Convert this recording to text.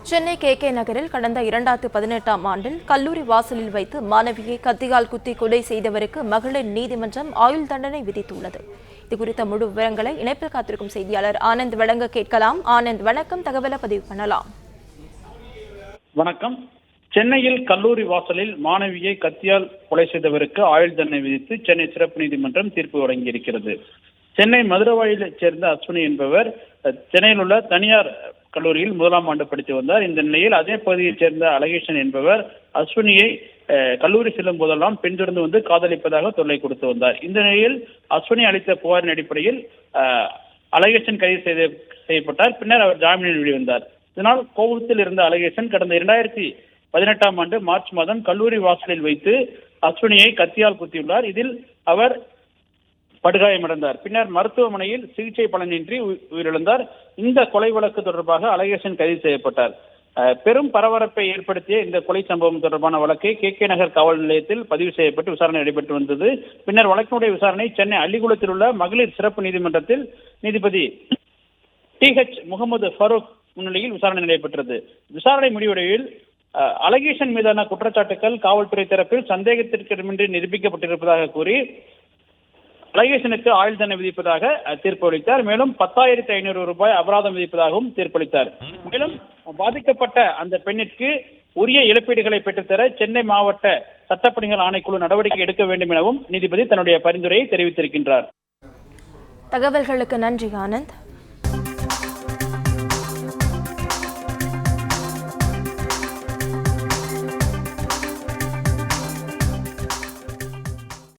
Chennai K நகரில் கடந்த 2018ஆம் ஆண்டில் கல்லூரி வாசலில் வைத்து மாணவியை கத்தியால் குத்தி கொலை செய்தவருக்கு மகளிர் நீதிமன்றம் ஆயுள் தண்டனை விதித்துள்ளது. இதுகுறித்த முழு விவரங்களை இணைப்பில் காத்திருக்கும் செய்தியாளர் ஆனந்த் வழங்க கேட்கலாம். ஆனந்த், வணக்கம். தகவலை பதிவு பண்ணலாம். வணக்கம். சென்னையில் கல்லூரி வாசலில் மாணவியை கத்தியால் கொலை செய்தவருக்கு ஆயுள் தண்டனை விதித்து சென்னை சிறப்பு நீதிமன்றம் தீர்ப்பு வழங்கியிருக்கிறது. சென்னை மதுரவாயிலைச் சேர்ந்த அஸ்வினி என்பவர் சென்னையில் உள்ள தனியார் கல்லூரியில் 1ஆம் ஆண்டு படித்து வந்தார். இந்த நிலையில் அதே பகுதியைச் சேர்ந்த அழகேசன் என்பவர் அஸ்வினியை கல்லூரி செல்லும் போதெல்லாம் பின்தொடர்ந்து வந்து காதலிப்பதாக தொல்லை கொடுத்து வந்தார். இந்த நிலையில் அஸ்வினி அளித்த புகாரின் அடிப்படையில் அழகேசன் கைது செய்யப்பட்டார். பின்னர் அவர் ஜாமீனில் வெளிவந்தார். இதனால் கோபத்தில் இருந்த அழகேசன் கடந்த 2018ஆம் ஆண்டு மார்ச் மாதம் கல்லூரி வாசலில் வைத்து அஸ்வினியை கத்தியால் குத்தியுள்ளார். இதில் அவர் படுகாயமடைந்தார். பின்னர் மருத்துவமனையில் சிகிச்சை பலனின்றி உயிரிழந்தார். இந்த கொலை வழக்கு தொடர்பாக அழகேசன் கைது செய்யப்பட்டார். பெரும் பரபரப்பை ஏற்படுத்திய இந்த கொலை சம்பவம் தொடர்பான வழக்கை கே நகர் காவல் நிலையத்தில் பதிவு செய்யப்பட்டு விசாரணை நடைபெற்று வந்தது. பின்னர் வழக்கினுடைய விசாரணை சென்னை அள்ளிக்குளத்தில் உள்ள மகளிர் சிறப்பு நீதிமன்றத்தில் நீதிபதி TH முகமது ஃபரூக் முன்னிலையில் விசாரணை நடைபெற்றது. விசாரணை முடிவடைவில் அழகேசன் மீதான குற்றச்சாட்டுகள் காவல்துறை தரப்பில் சந்தேகத்திற்கிடமின்றி நிரூபிக்கப்பட்டிருப்பதாக கூறி அழகேசனுக்கு ஆயுள் தண்டனை விதிப்பதாக தீர்ப்பளித்தார். மேலும் 10,500 ரூபாய் அபராதம் விதிப்பதாகவும் தீர்ப்பளித்தார். மேலும் பாதிக்கப்பட்ட அந்த பெண்ணிற்கு உரிய இழப்பீடுகளை பெற்றுத்தர சென்னை மாவட்ட சட்டப்பணிகள் ஆணைக்குழு நடவடிக்கை எடுக்க வேண்டும் எனவும் நீதிபதி தன்னுடைய பரிந்துரையை தெரிவித்திருக்கின்றார். தகவல்களுக்கு நன்றி ஆனந்த்.